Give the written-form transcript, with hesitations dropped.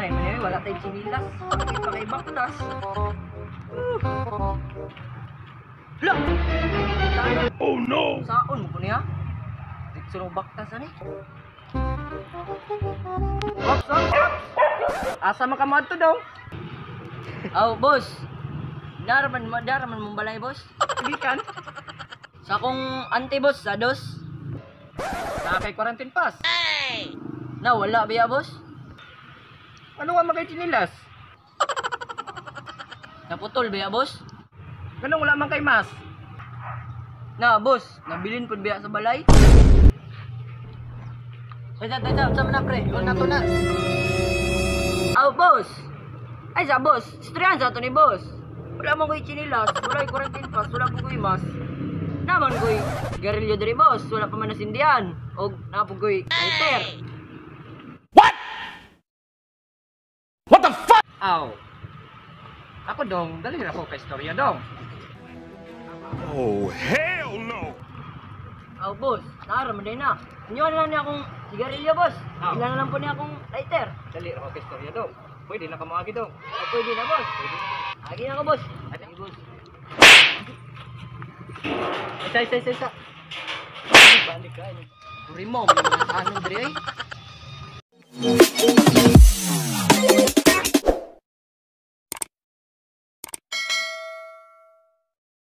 Ay, man wala tayong sinilas. Bakit pa kay baktas? Look! Oh no! Saon mo ko niya? Dito sa baktas ani. Ops! Asa makamad to daw? Oh, boss. Daraman mong balay, boss. Hindi kan? Sa akong auntie, boss, sa dos. Nakakay quarantine pass. Na, wala biya, boss. Ano nga magay chinilas? Naputol biya, boss. Ganun wala man kay mas. Na, boss, nabilin pud biya sa balay. Tata, sama na, pre. Wala na to na. Oh, boss. Ay, sa boss. Istriyan sa to ni boss. Wala mong ko'y chinilas. Wala yung quarantine pass. Wala po ko'y mas. Naman ko'y garilyo dari, boss. Wala pa man nasindihan. O, napog ko'y lighter. What the fuck? Aw. Ako dong, dali na ako kay storya dong. Oh, hell no! Oh, boss. Naraman din na. Inyo na lang niya akong sigarilyo, boss. Oh. Ilan na lang po niya akong lighter. Dali na ako kay storya dong. Pwede na kamagi dong. O, pwede na, boss. Agi na ako, boss. Agi, boss. Isa. Balik ka. Puri mo, ano, Dre?